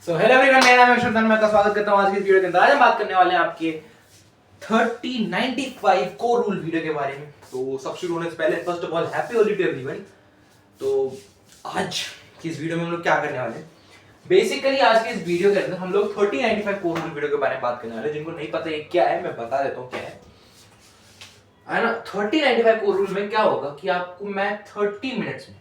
So hello everyone, मेरा नाम है श्रद्धान, मैं आपका स्वागत करता हूं आज की इस वीडियो के अंदर। आज हम बात करने वाले हैं आपके 3095 कोर रूल वीडियो के बारे में। तो सब शुरू होने से पहले first of all happy Holi to everyone. तो आज की इस वीडियो में हम लोग क्या करने वाले हैं, बेसिकली आज के इस वीडियो के अंदर हम लोग 3095 कोर रूल वीडियो के बारे में बात करने वाले हैं। जिनको नहीं पता ये क्या है मैं बता देता हूँ क्या है ना। 3095 कोर रूल में क्या होगा कि आपको मैं 30 मिनट्स में,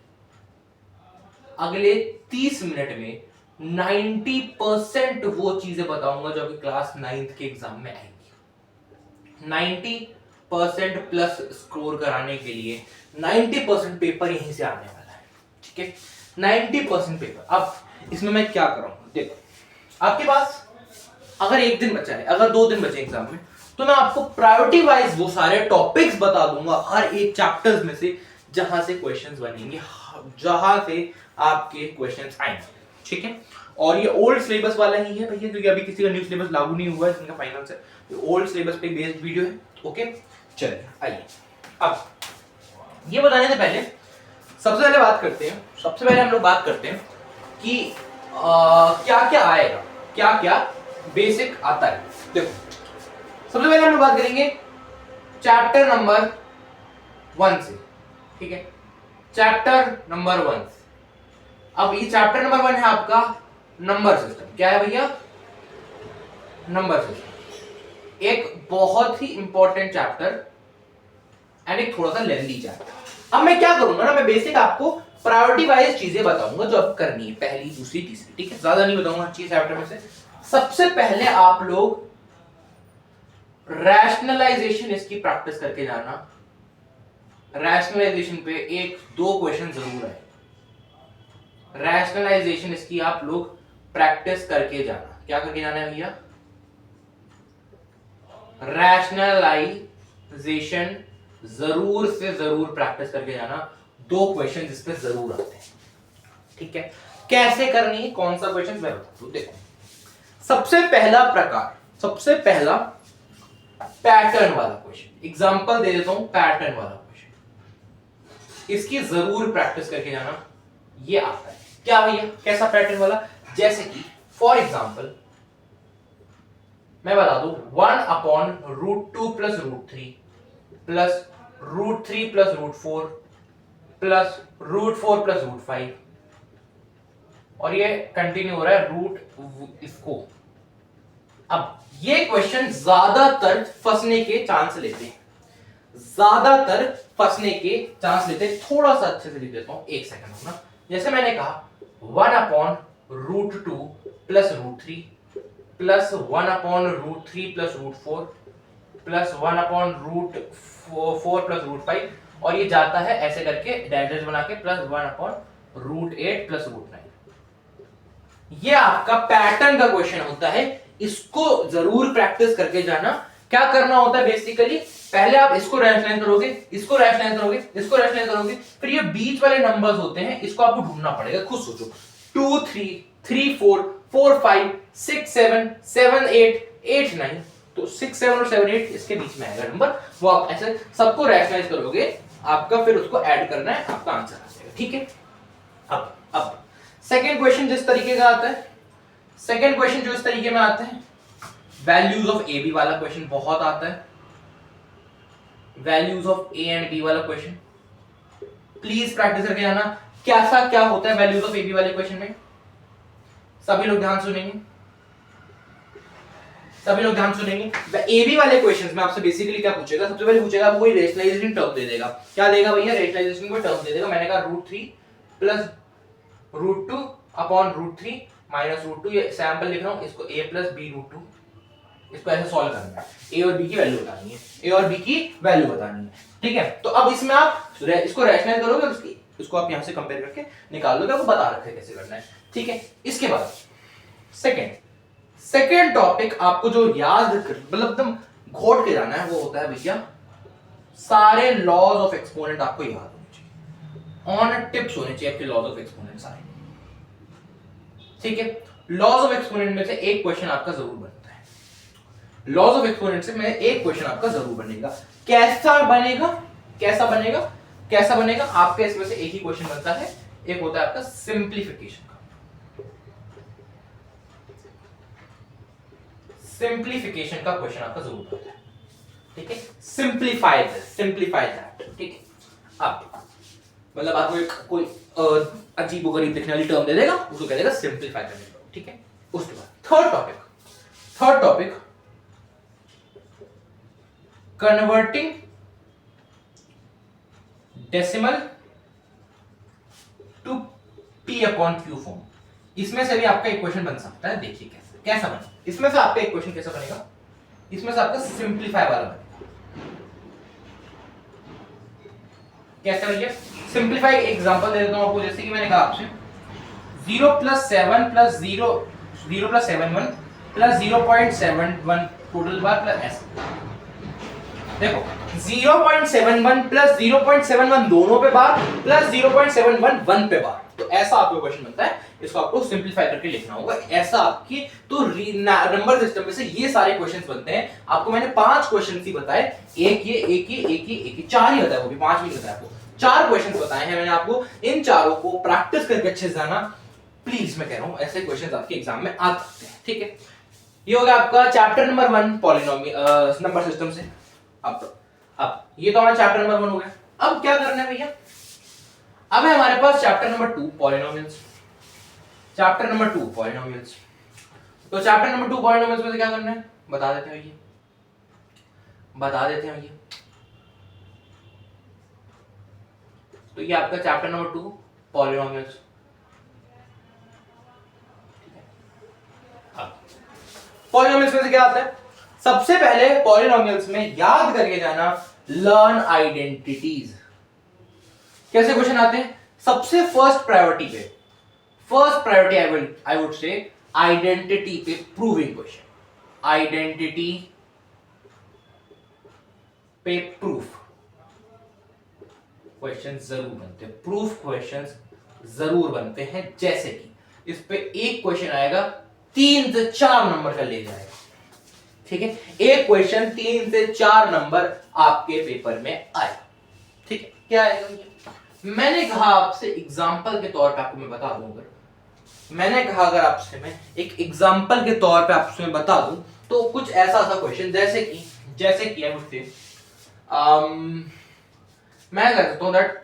अगले 30 मिनट में 90% वो चीजें बताऊंगा जो कि क्लास 9th के एग्जाम में आएंगी। 90% प्लस स्कोर कराने के लिए 90% पेपर यहीं से आने वाला है, ठीक है। 90% पेपर। अब इसमें मैं क्या करूंगा, देखो आपके पास अगर एक दिन बचा है, अगर 2 दिन बचे एग्जाम में, तो मैं आपको प्रायोरिटी वाइज वो सारे टॉपिक्स बता दूंगा हर एक चैप्टर्स में से जहां से क्वेश्चंस बनेंगे, जहां से आपके क्वेश्चंस आएंगे, ठीक है। और ये ओल्ड सिलेबस वाला ही है भैया, क्योंकि अभी किसी का न्यू सिलेबस लागू नहीं हुआ है, इनका फाइनल से ये ओल्ड सिलेबस पे बेस्ड वीडियो है। ओके चलिए आइए, अब ये बताने से पहले सबसे पहले हम लोग बात करते हैं कि क्या क्या आएगा, क्या क्या बेसिक आता है। देखो सबसे पहले हम लोग बात करेंगे चैप्टर नंबर 1 से, ठीक है। Chapter number 1। अब ये चैप्टर नंबर 1 है आपका नंबर सिस्टम। क्या है भैया? Number system. एक बहुत ही इंपॉर्टेंट चैप्टर एंड एक थोड़ा सा लेंथी चैप्टर। अब मैं क्या करूंगा ना, मैं बेसिक आपको प्रायोरिटी वाइज चीजें बताऊंगा जो अब करनी है, पहली दूसरी तीसरी, ठीक है। ज्यादा नहीं बताऊंगा हर चीज चैप्टर में से। सबसे पहले आप लोग रैशनलाइजेशन इसकी प्रैक्टिस करके जाना। रैशनलाइजेशन पे 1-2 क्वेश्चन जरूर है। रैशनलाइजेशन इसकी आप लोग प्रैक्टिस करके जाना। क्या करके जाना है भैया? रैशनलाइजेशन जरूर से जरूर प्रैक्टिस करके जाना। 2 क्वेश्चन इस पे जरूर आते हैं, ठीक है। कैसे करनी है, कौन सा क्वेश्चन मैं बताता हूं। देखो सबसे पहला प्रकार, सबसे पहला पैटर्न वाला क्वेश्चन, एग्जांपल दे देता हूं। पैटर्न वाला क्वेश्चन इसकी जरूर प्रैक्टिस करके जाना। ये आता है क्या भैया? कैसा पैटर्न वाला? जैसे कि फॉर एग्जांपल मैं बता दूं 1/√2 + √3 प्लस √3 + √4 प्लस √4 + √5, और ये कंटिन्यू हो रहा है रूट इसको। अब ये क्वेश्चन ज्यादातर फंसने के चांस लेते हैं, ज्यादातर फंसने के चांस लेते हैं। थोड़ा सा अच्छे से लिख देता हूं, एक सेकंड रुकना। जैसे मैंने कहा 1/√2 + √3 प्लस 1/√3 + √4 प्लस 1/√4 + √5, और ये जाता है ऐसे करके डायग्राम बना के प्लस 1/√8 + √9। ये आपका पैटर्न का क्वेश्चन होता है, इसको जरूर प्रैक्टिस करके जाना। क्या करना होता है बेसिकली, पहले आप इसको रैशनलाइज करोगे, इसको रैशनलाइज करोगे, इसको रैशनलाइज करोगे, फिर ये बीच वाले नंबर्स होते हैं, इसको आपको ढूंढना पड़ेगा। खुद सोचो 2 3 3 4 4 5 6 7 7 8 8 9, तो 6 7 और 7 8 इसके बीच में आएगा नंबर। वो आप ऐसे सबको रैशनलाइज करोगे, आपका फिर उसको ऐड करना है, आपका आंसर आ जाएगा, ठीक है। अब सेकंड क्वेश्चन जिस तरीके का आता है, सेकंड क्वेश्चन जो इस तरीके में आता है, वैल्यूज ऑफ ए बी वाला क्वेश्चन बहुत आता है। Values of A and B वाला क्वेश्चन प्लीज प्रैक्टिस करके जाना। कैसा क्या होता है वैल्यूज ऑफ ए बी वाले क्वेश्चन में? सभी लोग ध्यान सुनेंगे, सभी लोग ध्यान सुनेंगे। ए बी वाले क्वेश्चंस में आपसे बेसिकली क्या पूछेगा? सबसे पहले पूछेगा आपको कोई रेशनलाइजेशन टर्म दे देगा। क्या देगा भैया? रेशनलाइजेशन को टर्म दे देगा। मैंने कहा √3 + √2/√3 - √2, ये सैंपल लिख रहा हूं, इसको a + b√2, इसको ऐसे सॉल्व करना है। a और b की वैल्यू बतानी है, a और b की वैल्यू बतानी है, ठीक है। तो अब इसमें आप इसको रैशनलाइज करोगे और इसको आप यहां से कंपेयर करके निकाल लोगे, आपको बता रखा है कैसे करना है, ठीक है। इसके बाद सेकंड टॉपिक आपको जो याद मतलब एकदम घोट के जाना है, वो होता है भैया सारे लॉज ऑफ एक्सपोनेंट आपको याद होने चाहिए, ऑन टिप्स होने चाहिए आपके लॉज ऑफ एक्सपोनेंट सारे, ठीक है। लॉज ऑफ एक्सपोनेंट में से एक क्वेश्चन आपका जरूर बनता है। लॉज ऑफ एक्सपोनेंट से में एक क्वेश्चन आपका जरूर बनेगा। कैसा बनेगा? कैसा बनेगा? कैसा बनेगा? आपके इसमें से एक ही क्वेश्चन बनता है, एक होता है आपका सिंप्लीफिकेशन का। सिंप्लीफिकेशन का क्वेश्चन आपका जरूर आता है, ठीक है। सिंप्लीफाई दैट, ठीक है। अब मतलब आपको एक कोई अजीबोगरीब दिखने वाली टर्म दे देगा, उसको कह देगा सिंप्लीफाई करने का, ठीक है। उसके बाद third topic converting decimal to p upon q form. इसमें से भी आपका एक क्वेश्चन बन सकता है, देखिए कैसा बने। इसमें से आपका एक क्वेश्चन कैसा बनेगा, इसमें से आपका सिंप्लीफाई वाला बनेगा। कैसे भैया सिंप्लीफाई एग्जांपल दे देता हूं आपको, जैसे कि मैंने कहा आपसे 0 + 7 + 0 + 71 + 0.71 टोटल बार प्लस s। देखो 0.71 + 0.71 दोनों पे बार प्लस 0.71 1 पे बार, तो ऐसा आपको क्वेश्चन बनता है। इसको आपको सिंप्लीफाई करके लिखना होगा ऐसा आपकी। तो नंबर सिस्टम में से ये सारे क्वेश्चंस बनते हैं। आपको मैंने 5 क्वेश्चंस ही बताए, एक ये 4 ही बताया, वो भी 5 भी नहीं बताया आपको, 4 क्वेश्चंस बताए हैं मैंने आपको। इन चारों को प्रैक्टिस करके अच्छे से जाना प्लीज, मैं कह रहा हूं ऐसे क्वेश्चंस आपके एग्जाम में आ सकते हैं, ठीक है। ये होगा आपका chapter number 1 polynomial number system से। अब ये तो हमारा चैप्टर नंबर 1 हो गया। अब क्या करना है भैया, अब है हमारे पास chapter number 2 polynomials. Chapter number 2 polynomials, तो चैप्टर नंबर 2 पॉलिनोमियल्स में से क्या करना है बता देते हैं भैया। तो ये आपका चैप्टर नंबर 2 पॉलिनोमियल्स। पॉलिनोमियल्स में से क्या आता है, सबसे पहले पॉलिनोमियल्स में याद करके जाना लर्न आइडेंटिटीज। कैसे क्वेश्चन आते हैं, सबसे first priority I would say identity पे प्रूविंग क्वेश्चन, आइडेंटिटी पे प्रूफ क्वेश्चन जरूर बनते हैं, प्रूफ क्वेश्चंस जरूर बनते हैं। जैसे कि इस पे एक क्वेश्चन आएगा 3 से 4 नंबर का ले जाएगा, ठीक है। एक क्वेश्चन 3 से 4 नंबर आपके पेपर में आएगा, ठीक है। क्या आएगा, मैंने कहा आपसे एग्जांपल के तौर पे आपको मैं बता दूं, अगर आपसे मैं एक एग्जांपल के तौर पे आपसे मैं बता दूं तो कुछ ऐसा सा क्वेश्चन जैसे कि आई वुड से मैं कह सकता हूं दैट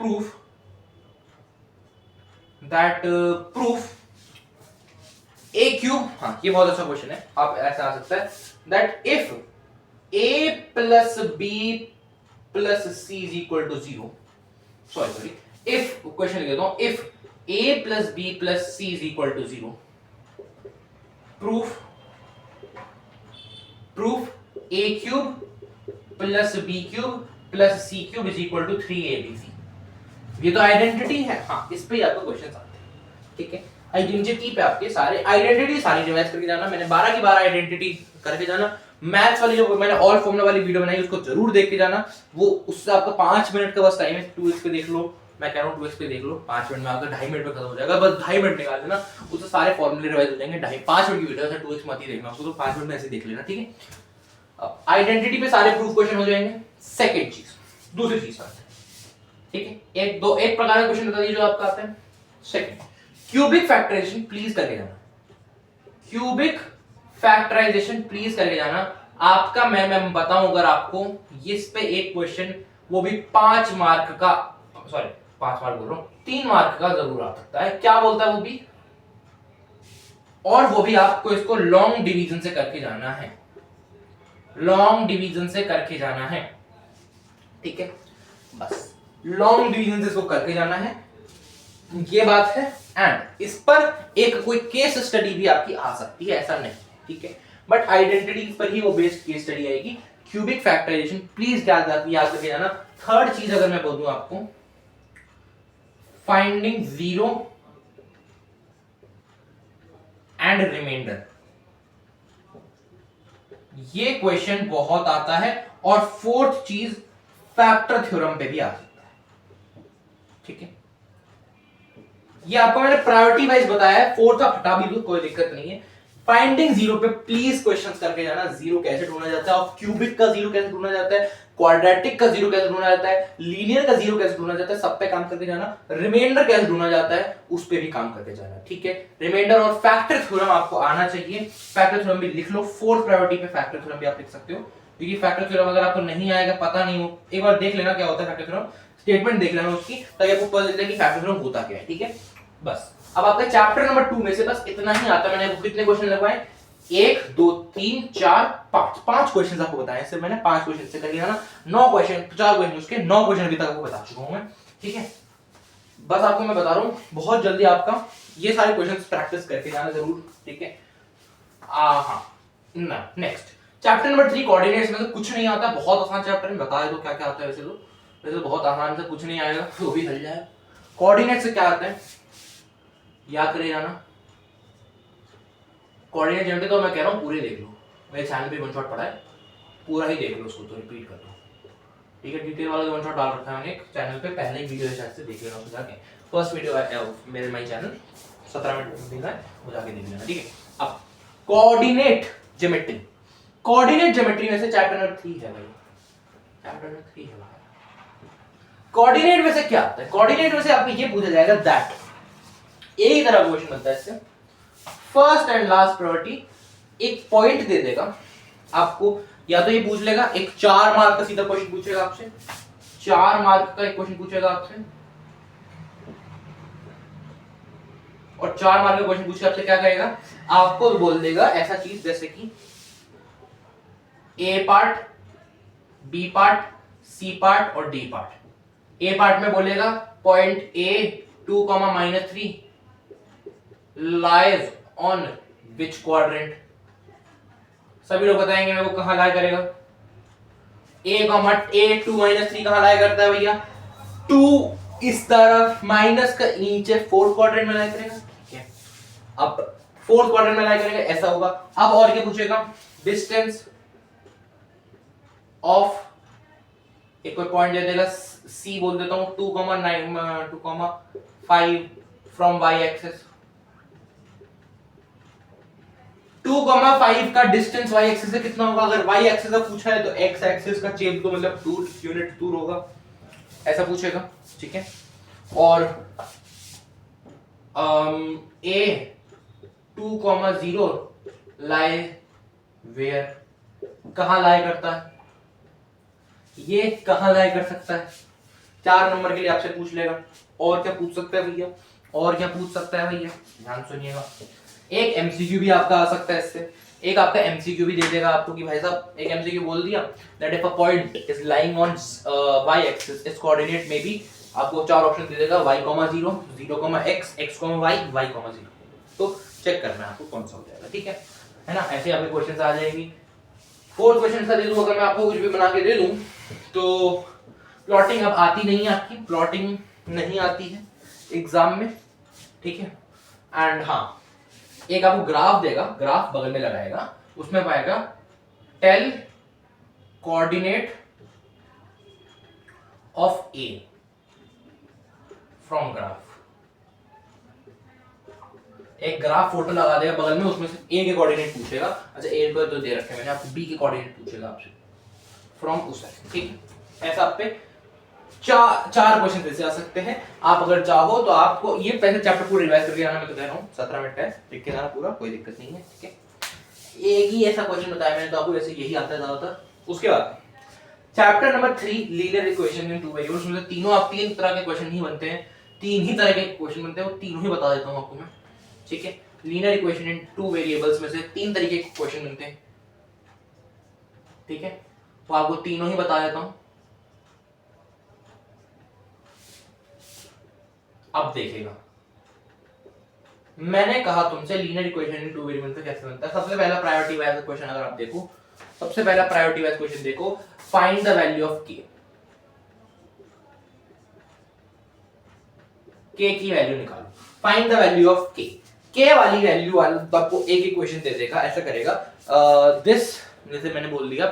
प्रूफ a क्यूब, हाँ ये बहुत अच्छा क्वेश्चन है। आप ऐसा आ सकता है that if a + b + c = 0, sorry if question लिख देता हूं, if a + b + c = 0, proof a cube + b cube + c cube = 3abc। ये तो आइडेंटिटी है, हाँ इस पे ही आपको क्वेश्चन आते हैं, ठीक है। आइडेंटिटी पे आपके सारे आइडेंटिटी सारी रिवाइज करके जाना, मैंने 12 की 12 आइडेंटिटी करके जाना। मैथ्स वाली जो मैंने ऑल फॉर्मूला वाली वीडियो बनाई उसको जरूर देख के जाना, वो उससे आपका 5 मिनट का बस टाइम है। 2x पे देख लो, मैं कह रहा हूँ 2x पे देख लो, 5 मिनट में आपका 2.5 मिनट में खत्म हो जाएगा, बस 2.5 मिनट निकाल देना, उससे सारे फॉर्मूले रिवाइज हो जाएंगे। 5 मिनट की वीडियो है, 2x मत ही देखना उसको, तो 5 मिनट में ऐसे देख लेना, ठीक है। आइडेंटिटी पे सारे प्रूफ क्वेश्चन हो जाएंगे। सेकंड चीज, दूसरी चीज आते हैं, ठीक है। एक प्रकार का क्वेश्चन बता दीजिए जो आपका आता है। सेकंड, क्यूबिक फैक्टराइजेशन प्लीज करके जाना, क्यूबिक फैक्टराइजेशन प्लीज करके जाना आपका। मैं बताऊं अगर आपको इस पे एक क्वेश्चन, वो भी 5 मार्क का, सॉरी 5 मार्क बोल रहा हूं, 3 मार्क का जरूर आ सकता है। क्या बोलता है वो भी, और वो भी आपको इसको लॉन्ग डिवीजन से करके जाना है, लॉन्ग डिवीजन से करके जाना है, ठीक है। बस लॉन्ग डिवीजन से इसको करके जाना है, ये बात है। एंड इस पर एक कोई केस स्टडी भी आपकी आ सकती है, ऐसा नहीं, ठीक है। बट आइडेंटिटी पर ही वो बेस्ड केस स्टडी आएगी। क्यूबिक फैक्टराइजेशन प्लीज याद करके जाना। थर्ड चीज अगर मैं बोलूं आपको, फाइंडिंग जीरो एंड रिमाइंडर, ये क्वेश्चन बहुत आता है। और फोर्थ चीज, फैक्टर थ्योरम पे भी आ सकता है, ठीक है। ये आपको मैंने प्रायोरिटी वाइज बताया है, फोर्थ आप हटा भी दो कोई दिक्कत नहीं है। फाइंडिंग जीरो पे प्लीज क्वेश्चंस करके जाना। जीरो कैसे ढूंढा जाता है और क्यूबिक का जीरो कैसे ढूंढा जाता है, क्वाड्रेटिक का जीरो कैसे ढूंढा जाता है, लीनियर का जीरो कैसे ढूंढा जाता है, सब पे काम करके जाना। रिमाइंडर कैसे ढूंढा जाता है उस पे भी काम करके जाना, ठीक है। रिमाइंडर और फैक्टर थ्योरम आपको आना चाहिए। फैक्टर थ्योरम भी लिख लो, 4th प्रायोरिटी पे फैक्टर थ्योरम भी आप लिख सकते हो, क्योंकि फैक्टर थ्योरम अगर आपको नहीं आएगा, पता नहीं हो, एक बार देख लेना क्या होता है फैक्टर थ्योरम, स्टेटमेंट देख लेना उसकी, ताकि आपको पता चले कि फैक्टर थ्योरम होता क्या है, ठीक है। बस अब आपका चैप्टर नंबर 2 में से बस इतना ही आता है। मैंने आपको कितने क्वेश्चन लगवाए, 1 2 3 4 5 क्वेश्चन आपको बताए, सिर्फ मैंने 5 क्वेश्चन से कर लिया ना, 9 क्वेश्चन, 4 क्वेश्चन उसके 9 क्वेश्चन अभी तक आपको बता चुका हूं मैं, ठीक है। बस आपको मैं बता रहा हूं बहुत जल्दी आपका ये सारे क्वेश्चंस प्रैक्टिस करके जाना जरूर, ठीक है। हां ना, नेक्स्ट चैप्टर नंबर 3 कोऑर्डिनेट्स में तो कुछ नहीं आता, बहुत आसान चैप्टर है, बता दो क्या क्या आता है। वैसे बहुत आसान से कुछ नहीं आएगा तो भी हल जाए। कोऑर्डिनेट से क्या आता है याद करे जाना। कोऑर्डिनेट ज्योमेट्री तो मैं कह रहा हूं पूरे देख लो, मेरे चैनल पे वन शॉट पड़ा है, पूरा ही देख लो उसको, तो रिपीट कर दो, ठीक है। डिटेल वाला वन शॉट डाल रखा है मैंने चैनल पे, पहले ही वीडियो है शायद से, देख लेना उसको जाके, फर्स्ट वीडियो है मेरे माय चैनल 17 मिनट दिन का है, वो जाके देख लेना, ठीक है। अब कोऑर्डिनेट ज्योमेट्री, कोऑर्डिनेट ज्योमेट्री में से चैप्टर नंबर 3 है भाई, चैप्टर नंबर 3 है भाई। कोऑर्डिनेट में से क्या आता है, कोऑर्डिनेट में से आपको ये पूछा जाएगा दैट, एक ही तरह का क्वेश्चन बनता है इससे, फर्स्ट एंड लास्ट प्रायोरिटी, एक पॉइंट दे देगा आपको, या तो ये पूछ लेगा एक 4 मार्क का सीधा क्वेश्चन पूछेगा आपसे, 4 मार्क का एक क्वेश्चन पूछेगा आपसे, और 4 मार्क का क्वेश्चन पूछ के आपसे क्या कहेगा, आपको बोल देगा ऐसा चीज जैसे कि A part, B part, C part और डी पार्ट। ए पार्ट में बोलेगा point A 2, -3 lies on which quadrant, सभी लोग बताएंगे मेरे को कहां लाई करेगा, ए 2 -3 कहां लाई करता है भैया, 2 इस तरफ, माइनस का नीचे 4th क्वाड्रेंट में लाई करेगा, ठीक है। अब 4th क्वाड्रेंट में लाई करेगा, ऐसा होगा। अब और क्या पूछेगा, डिस्टेंस ऑफ, एक कोई पॉइंट दे देगा सी बोल देता हूं 2,5 फ्रॉम वाई एक्सिस, 2,5 का डिस्टेंस y एक्सिस से कितना होगा, अगर y एक्सिस का पूछा है तो x एक्सिस का चेप तो मतलब 2 यूनिट दूर होगा, ऐसा पूछेगा, ठीक है। और a 2,0 लाई वेयर, कहां लाई करता है, ये कहां लाई कर सकता है, 4 नंबर के लिए आपसे पूछ लेगा। और क्या पूछ सकता है भैया, और क्या पूछ सकता है भैया, ध्यान सुनिएगा। एक एमसीक्यू भी आपका आ सकता है इससे, एक आपका एमसीक्यू भी दे देगा आपको कि भाई साहब एक एमसीक्यू बोल दिया that if a point is lying on y axis it's coordinate में भी, आपको 4 ऑप्शन दे देगा y, 0, 0, x, x, y, y, 0, तो चेक करना है आपको कौन सा हो जाएगा, ठीक है ना। ऐसे आपके क्वेश्चंस आ जाएंगे। 4 क्वेश्चन का दे दूं, अगर मैं आपको कुछ भी बना के दे दूं तो प्लॉटिंग अब आती नहीं है, आपकी प्लॉटिंग नहीं आती है एग्जाम में, ठीक है। एंड हाँ, एक आपको ग्राफ देगा, ग्राफ बगल में लगाएगा, उसमें पाएगा tell coordinate of A from graph, एक ग्राफ फोटो लगा देगा बगल में, उसमें से ए के कोऑर्डिनेट पूछेगा, अच्छा ए पर तो दे रखे हैं मैंने आपको, बी के कोऑर्डिनेट पूछेगा आपसे फ्रॉम उस साइड, ठीक है। ऐसा आप पे 4 क्वेश्चन ऐसे आ सकते हैं। आप अगर चाहो तो आपको ये पहले चैप्टर पूरा रिवाइज करके आना, मैं तो कह रहा हूं 17 मिनट है, लिख के जाना पूरा, कोई दिक्कत नहीं है, ठीक है। एक ही ऐसा क्वेश्चन बताया मैंने तो आपको, ऐसे यही आता है ज्यादातर। उसके बाद chapter number 3 linear equation in 2 variables, में तीनों आप 3 तरह के क्वेश्चन ही बनते हैं, 3 ही तरह के क्वेश्चन बनते हैं, वो तीनों ही बता देता हूं आपको मैं, ठीक है। लीनियर इक्वेशन इन 2 वेरिएबल्स में से 3 तरीके के क्वेश्चन बनते हैं, ठीक है, तो आपको तीनों ही बता देता हूं। अब देखेगा, मैंने कहा तुमसे लीनियर इक्वेशन इन 2 वेरिएबल पे कैसे बनता है। सबसे पहला प्रायोरिटी वाइज क्वेश्चन अगर आप देखो, सबसे पहला प्रायोरिटी वाइज क्वेश्चन देखो, find the value of k, k की वैल्यू निकालो, find the value of k, k वाली वैल्यू वाला तो आपको एक ही क्वेश्चन दे देगा, ऐसा करेगा दिस, जैसे मैंने बोल दिया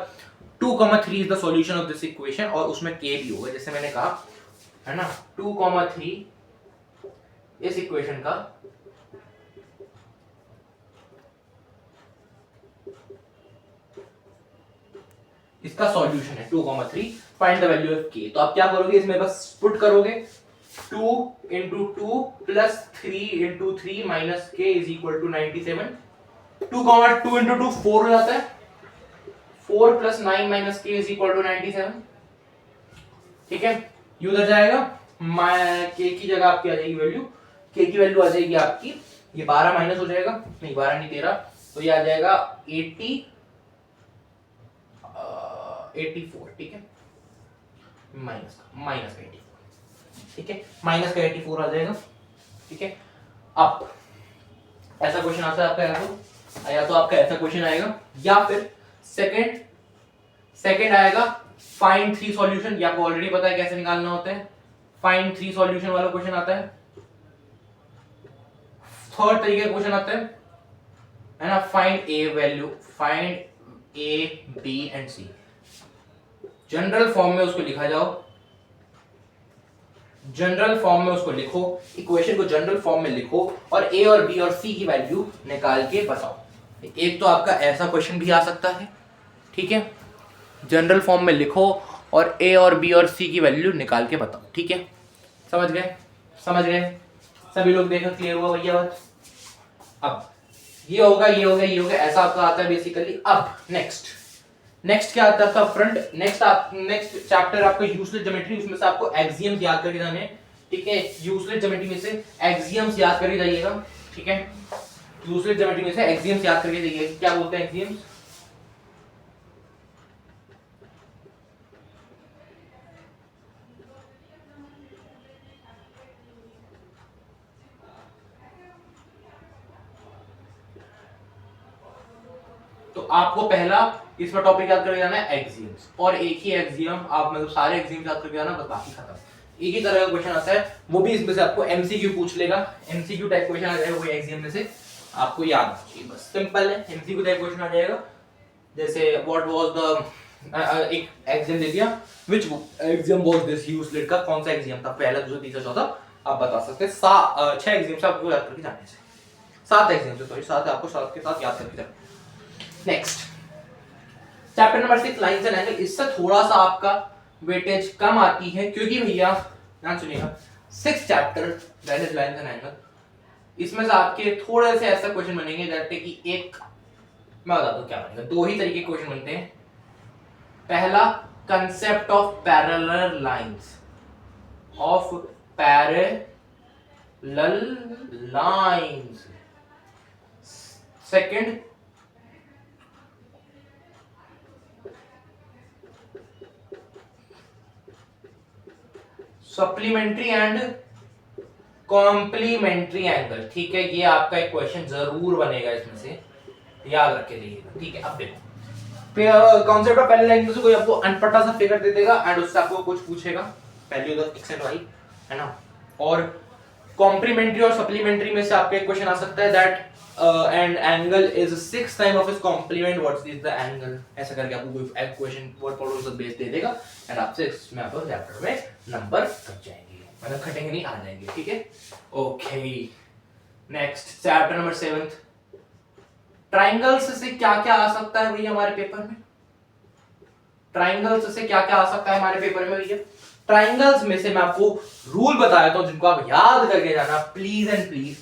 2,3 is the solution of this equation, और उसमें k भी होगा, जैसे मैंने कहा है ना, 2,3 इस इक्वेशन का इसका सॉल्यूशन है 2,3, find the value of k। तो आप क्या करोगे, इसमें बस पुट करोगे 2 into 2 plus 3 into 3 minus k is equal to 97। 2 into 2 4 हो जाता है, 4 plus 9 minus k is equal to 97। ठीक है, ये उधर जाएगा, k की जगह आपकी आ जाएगी वैल्यू, k की वैल्यू आ जाएगी आपकी, ये 12 माइनस हो जाएगा, नहीं 12 नहीं 13, तो ये आ जाएगा 84। ठीक है, माइनस का 84। ठीक है, माइनस का 84 आ जाएगा। ठीक है, अब ऐसा क्वेश्चन आता है आपका, या तो आपका ऐसा क्वेश्चन आएगा, या फिर सेकंड आएगा फाइंड 3 सॉल्यूशन। या आपको ऑलरेडी पता है कैसे निकालना होता है, फाइंड 3 सॉल्यूशन वाला क्वेश्चन आता है। थर्ड तरीके का क्वेश्चन आता है ना, find A value, find A B and C. General form में उसको लिखा जाओ, जनरल फॉर्म में उसको लिखो, इक्वेशन को जनरल फॉर्म में लिखो और ए और बी और सी की वैल्यू निकाल के बताओ। एक तो आपका ऐसा क्वेश्चन भी आ सकता है, ठीक है, जनरल फॉर्म में लिखो और ए और बी और सी की वैल्यू निकाल के बताओ। ठीक है, समझ गए सभी लोग, देखो क्लियर हुआ भैया बात। अब ये होगा, ऐसा आपका आता है बेसिकली। अब नेक्स्ट क्या आता है आपका फ्रंट, नेक्स्ट चैप्टर आपका यूजलेस ज्योमेट्री, उसमें से आपको एक्सियम्स याद करके जाने हैं। ठीक है, यूजलेस ज्योमेट्री में से एक्सियम्स याद करके जाइएगा। ठीक है, यूजलेस ज्योमेट्री में से एक्सियम्स याद करके जाइएगा। क्या बोलते हैं एक्सियम्स, तो आपको पहला इसमें टॉपिक याद करके जाना है एक्सियम्स, और एक ही एक्सियम आप मतलब सारे एक्सियम्स याद करके जाना, बस बाकी खत्म। एक ही तरह का क्वेश्चन आता है, वो भी इसमें से आपको एमसीक्यू पूछ लेगा, एमसीक्यू टाइप क्वेश्चन आ जाएगा, वो एक्सियम में से आपको याद चाहिए, बस सिंपल है, एमसीक्यू टाइप क्वेश्चन आ जाएगा। जैसे व्हाट वाज द, एक एक्सियम दे दिया, व्हिच एक्सियम वाज दिस यूजलेट का कौन सा एक्सियम था, पहला दूसरा तीसरा चौथा, आप बता सकते हैं। 6 एक्सियम्स आपको याद करके जाने से, 7 एक्सियम्स, सॉरी 7 आपको 7 के साथ याद करके जाना। Next chapter number 6 lines and angle, इससे थोड़ा सा आपका वेटेज कम आती है, क्योंकि भैया ध्यान सुनिएगा, 6 chapter that his lines and angle, इसमें से आपके थोड़े से ऐसा क्वेश्चन बनेंगे जैसे कि एक, मैं बता दूं क्या बनेगा, 2 ही तरीके के क्वेश्चन बनते हैं। पहला concept of parallel lines, second supplementary and complementary angle. ठीक है, ये आपका एक क्वेश्चन जरूर बनेगा, इसमें से याद रख के जाइएगा। ठीक है, अब देखो कॉन्सेप्ट ऑफ पैरेलल लाइन से कोई आपको अनपढ़ा सा फिगर दे देगा एंड उससे आपको कुछ पूछेगा, value of X and Y, है ना। और कॉम्प्लीमेंट्री और सप्लीमेंट्री में से आपका एक क्वेश्चन आ सकता है that and angle is 6 time of its complement, what is the angle, ऐसा करके आपको कोई क्वेश्चन वर्ड प्रोडक्ट बेस दे देगा एंड आपसे इसमें आपको चैप्टर में नंबर कट जाएंगे, मतलब कटेंगे नहीं, आ जाएंगे। ठीक है, okay. Next chapter number 7, triangles से क्या-क्या आ सकता है भैया हमारे पेपर में, ट्रायंगल्स से क्या-क्या आ सकता है हमारे पेपर में भैया। ट्रायंगल्स में से मैं आपको रूल बता देता हूं जिनको आप याद करके जाना प्लीज एंड प्लीज।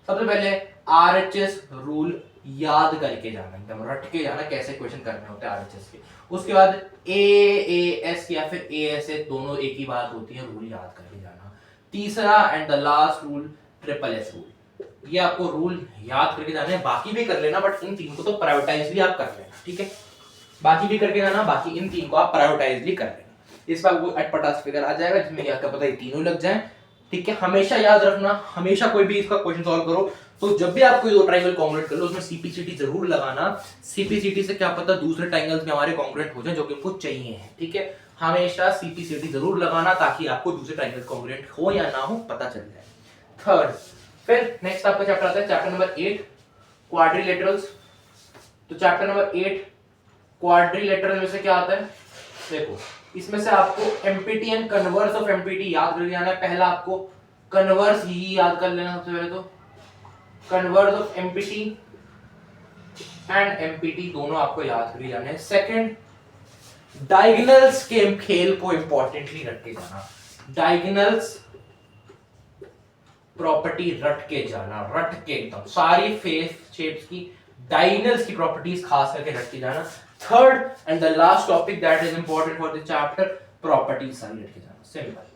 सबसे पहले आरएचएस रूल याद करके जाना, एकदम रट के जाना कैसे क्वेश्चन करने होते हैं आरएचएस के। उसके बाद एएएस या फिर एएसए दोनों एक ही बात होती है, रूल याद करके जाना। तीसरा and the last rule triple S rule, ये आपको रूल याद करके जाने हैं, बाकी भी कर लेना बट इन तीन को तो प्रायोरिटाइजली आप कर लेना। ठीक है, बाकी भी करके जाना, बाकी इन तीन को आप प्रायोरिटाइजली कर लेना। इस बार वो अटपटास फिगर आ जाएगा जिसमें क्या पता है तीनों लग जाएं। ठीक है, हमेशा याद रखना, हमेशा कोई भी इसका क्वेश्चन सॉल्व करो तो जब भी आप कोई दो ट्रायंगल कॉन्ग्रुएंट कर लो उसमें सीपीसीटी जरूर लगाना। सीपीसीटी से क्या पता दूसरे ट्रायंगल्स में हमारे कॉन्ग्रुएंट हो जाए जो कि हमको चाहिए हैं। ठीक है, हमेशा सीपीसीटी जरूर लगाना ताकि आपको दूसरे ट्रायंगल कॉन्ग्रुएंट हो या ना हो पता चल जाए। थर्ड, फिर नेक्स्ट आपका चैप्टर आता है चैप्टर नंबर 8 क्वाड्रिलेटरल्स। तो चैप्टर नंबर 8 क्वाड्रिलेटरल में से क्या आता है, देखो इसमें से आपको empty and converse of empty याद कर जाना है। पहला आपको कन्वर्स ही याद कर लेना, सबसे पहले तो converse of empty and empty दोनों आपको याद कर जाने हैं। सेकंड डायगोनल्स के खेल को इंपॉर्टेंटली रट के जाना, डायगोनल्स प्रॉपर्टी रट के जाना, रट के एकदम सारी फेस शेप्स की डायगोनल्स की प्रॉपर्टीज खास करके रट के जाना। Third and the last topic that is important for the chapter, properties सारी रट के जाना, सिंपल।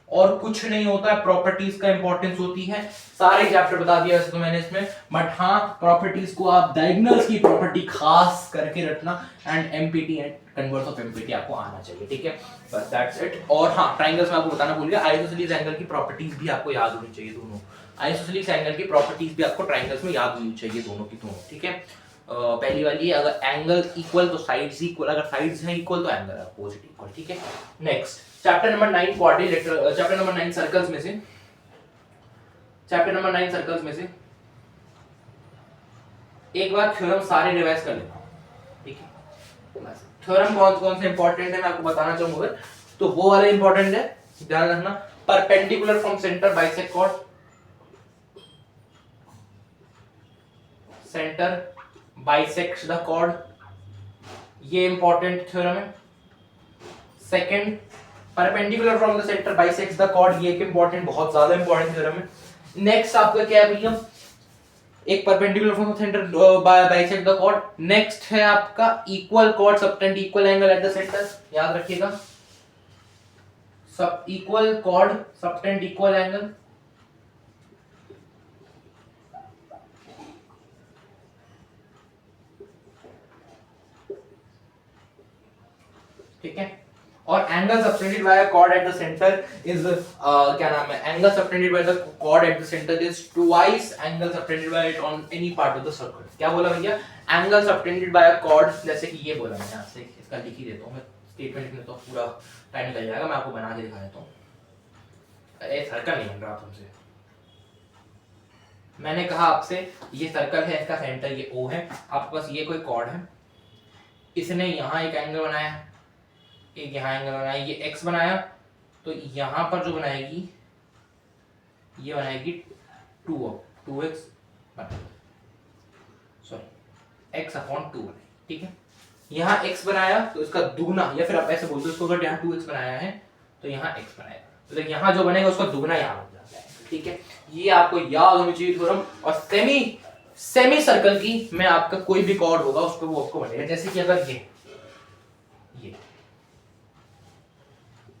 और कुछ नहीं होता है, प्रॉपर्टीज का इंपॉर्टेंस होती है, सारे चैप्टर बता दिया वैसे तो मैंने इसमें, बट हाँ प्रॉपर्टीज को आप डायगोनल्स की प्रॉपर्टी खास करके रखना, and empty and converse of empty आपको आना चाहिए, ठीक है, बस दैट्स इट। और हाँ ट्रायंगल्स में आपको बताना भूल गया, आइसोसेलेस एंगल की प्रॉपर्टीज भी आपको याद होनी चाहिए दोनों, आइसोसेलेस एंगल की प्रॉपर्टीज भी आपको ट्रायंगल्स में याद होनी चाहिए दोनों की दोनों, ठीक है। पहली वाली अगर एंगल इक्वल तो साइड्स इक्वल, अगर साइड्स हैं इक्वल तो एंगल अपोजिट इक्वल, ठीक है। Next chapter number 9 quadrilateral, chapter number 9 circles में से, चैप्टर नंबर 9 सर्कल्स में से एक बार थ्योरम सारे रिवाइज कर लेता हूं, ठीक है। थ्योरम कौन कौन से इंपॉर्टेंट है मैं आपको बताना चाहूंगा, तो वो वाले इंपॉर्टेंट है, ध्यान रखना। Perpendicular from centre bisect chord, centre bisects the chord, ये इंपॉर्टेंट थ्योरम है। Second, perpendicular from the centre bisects the chord, ये एक इंपॉर्टेंट, बहुत ज्यादा इंपॉर्टेंट थ्योरम है। नेक्स्ट आपका क्या है भैया, एक perpendicular from the centre bisect the chord. Next है आपका equal chord subtend equal angle at the centre, याद रखिएगा, सब equal chord subtend equal angle. ठीक है, और angle subtended by a chord at the centre is क्या नाम है, angle subtended by the chord at the centre is twice angle subtended by it on any part of the circle. क्या बोला भैया, angle subtended by a cord, जैसे कि ये बोला मैंने, यहां से इसका लिख ही देता हूं मैं, स्टेटमेंट लिखने तो पूरा टाइम निकल जाएगा, मैं आपको बना के दिखा देता हूं। ये सर्कल नहीं बन रहा तुमसे, मैंने कहा आपसे ये सर्कल है, इसका सेंटर ये O है, आपके पास ये कोई कॉर्ड है, इसने यहां एक एंगल बनाया, एक यहाँ एंगल बनाया, ये x बनाया, तो यहाँ पर जो बनाएगी ये बनाएगी 2x सॉरी x अपॉन 2 बनाएगी, ठीक है। यहाँ x बनाया तो इसका दुगना, या फिर आप ऐसे बोल दो इसको, अगर यहाँ 2x बनाया है तो यहाँ x बनाएगा, तो यहाँ जो बनेगा उसका दुगना यहाँ बन जाता है, ठीक है। ये आपको याद होनी चाहिए थ्योरम। और सेमी सर्कल की मैं आपका कोई भी कॉर्ड होगा उस पर वो आपको बनेगा, जैसे कि अगर ये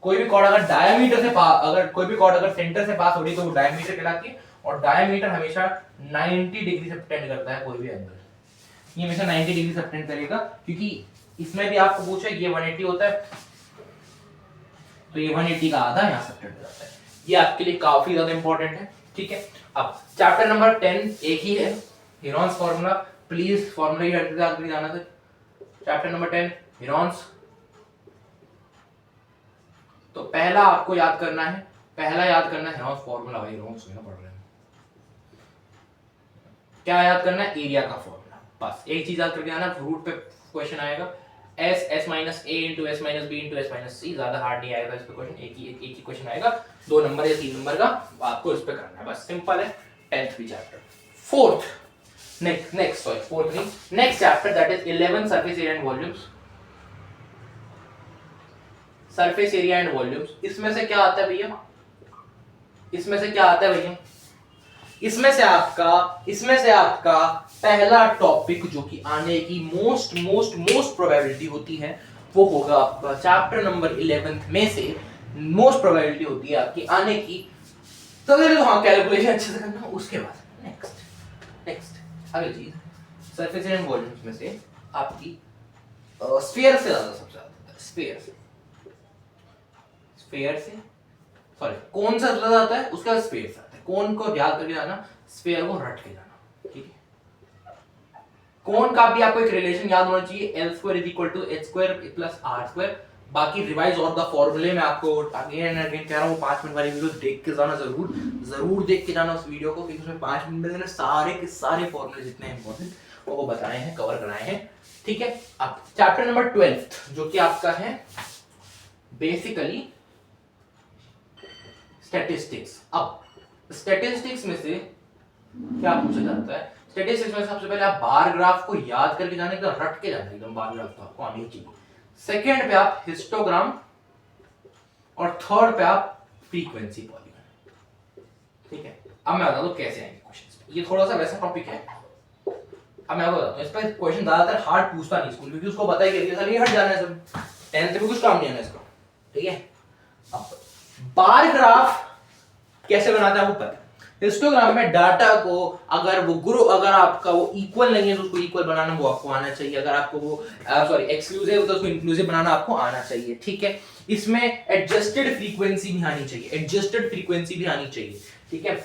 कोई भी कॉर्ड अगर डायमीटर से अगर कोई भी कॉर्ड अगर सेंटर से पास हो रही तो वो डायमीटर कहलाती है, और डायमीटर हमेशा 90 डिग्री से सबटेंड करता है कोई भी एंगल, ये हमेशा 90 डिग्री से सबटेंड करेगा, क्योंकि इसमें भी आपको पूछा ये 180 होता है, तो ये 180 का आधा यहाँ सबटेंड करता है, ये आपके लिए काफी ज्यादा इंपॉर्टेंट है, ठीक है। अब चैप्टर नंबर 10 एक ही है, हेरॉन्स फार्मूला, प्लीज फार्मूला ही हटते जाना था। चैप्टर नंबर 10 हेरॉन्स, तो पहला आपको याद करना है, पहला याद करना है हेरॉन्स फार्मूला, भाई हेरॉन्स में ना पढ़ रहे हैं, क्या याद करना है, एरिया का फार्मूला, बस एक चीज याद करके आना, रूट पे क्वेश्चन आएगा, s minus a into s minus b into s minus c, ज्यादा हार्ड नहीं आएगा इस पे क्वेश्चन, एक ही क्वेश्चन आएगा, 2 नंबर या 3 नंबर का, आपको इस पे करना है, बस सिंपल है। 10th भी chapter. Fourth next chapter that is 11 surface area and volumes, surface area and volumes. इसमें से क्या आता है भैया, इसमें से क्या आता है भैया, इसमें से आपका पहला टॉपिक जो कि आने की मोस्ट प्रोबेबिलिटी होती है वो होगा आपका चैप्टर नंबर 11 में से, मोस्ट प्रोबेबिलिटी होती है आपकी आने की, तो हाँ कैलकुलेशन अच्छे से करना। उसके बाद नेक्स्ट अगली चीज, सरफेस एरिया एंड वॉल्यूम्स में से आपकी स्फीयर से ज्यादा, सबसे ज्यादा स्फीयर से सॉरी कौन सा ज्यादा आता है, उसका स्फीयर से आता है, कौन को याद करके जाना, स्फीयर को रट के जाना, ठीक है। कौन का भी आपको एक रिलेशन याद होना चाहिए, L² = h² + r²। बाकी रिवाइज और द फॉर्मूले में आपको अगेन एंड अगेन कह रहा हूँ, 5 मिनट वाली वीडियो देख के जाना, जरूर देख के जाना उस वीडियो को, क्योंकि उसमें 5 मिनट में मैंने सारे के सारे फॉर्मूले जितने इंपॉर्टेंट वो बताए हैं, कवर कराए हैं, ठीक है। अब चैप्टर नंबर 12 जो कि आपका है बेसिकली स्टैटिस्टिक्स। अब स्टैटिस्टिक्स में से क्या पूछा जाता है, स्टैटिस्टिक्स में सबसे पहले आप बार ग्राफ को याद करके जाने का, रट के जाना एकदम, बार ग्राफ तो आपको आनी चाहिए, सेकेंड पे आप हिस्टोग्राम और थर्ड पे आप फ्रीक्वेंसी पॉलीगन। ठीक है, अब मैं बता दूं कैसे आएंगे क्वेश्चन। ये थोड़ा सा वैसा टॉपिक है, अब मैं आपको बताता हूं। इस पर क्वेश्चन ज्यादातर हार्ड पूछता नहीं स्कूल, क्योंकि उसको पता है कि सर ये हट जाना है, सब 10th में कुछ काम नहीं आना इसका। ठीक है, अब बार ग्राफ कैसे बनाता है वो पता है। हिस्टोग्राम में डाटा को अगर आपका वो इक्वल नहीं है तो उसको इक्वल बनाना वो आपको आना चाहिए, अगर आपको वो एक्सक्लूसिव है तो उसको इंक्लूसिव बनाना आपको आना चाहिए। ठीक है, इसमें एडजस्टेड फ्रीक्वेंसी भी आनी चाहिए, एडजस्टेड फ्रीक्वेंसी भी आनी चाहिए। ठीक है,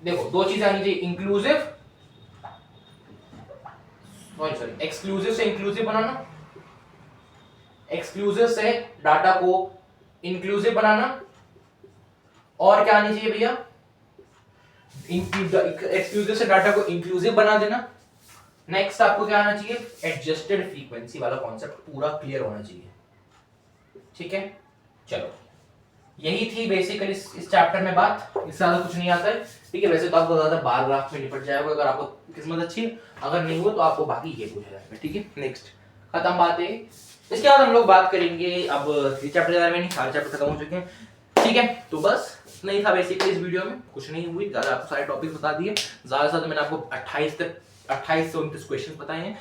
देखो दो चीजें आनी चाहिए, इंक्लूसिव सॉरी एक्सक्लूसिव से इंक्लूसिव बनाना, एक्सक्लूसिव से डाटा को इंक्लूसिव बनाना, और क्या आनी चाहिए भैया, एक्सक्लूसिव से डाटा को इंक्लूसिव बना देना। नेक्स्ट आपको क्या आना चाहिए, एडजस्टेड फ्रीक्वेंसी वाला कॉन्सेप्ट पूरा क्लियर होना चाहिए। ठीक है, चलो यही थी बेसिकली इस चैप्टर में बात, इससे ज्यादा कुछ नहीं आता है। ठीक है, वैसे तो आपको ज्यादा बार ग्राफ में निपट जाएगा अगर आपको किस्मत अच्छी है, अगर नहीं हो तो आपको बाकी ये पूछा जाएगा। ठीक है, नेक्स्ट खत्म बात है। इसके बाद हम लोग बात करेंगे, अब इस चैप्टर के बारे में नहीं, सारे चैप्टर खत्म हो चुके हैं। ठीक है, तो बस नहीं था बेसिकली इस वीडियो में, कुछ नहीं हुई ज्यादा, आपको सारे टॉपिक बता दिए। ज्यादा से ज्यादा मैंने आपको 28 से 29 क्वेश्चन बताए हैं,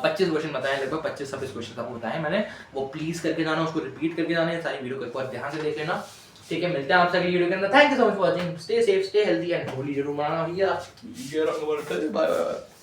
25 क्वेश्चन बताए, लगभग 25-26 क्वेश्चन आपको बताए मैंने। वो प्लीज करके जाना, उसको रिपीट करके जाना है, सारी वीडियो को एक बार ध्यान से देख लेना। ठीक है, मिलते हैं आपसे अगली वीडियो के अंदर। Thank you so much for watching, stay safe, stay healthy and Holi जरूर मनाना भैया। Bye bye.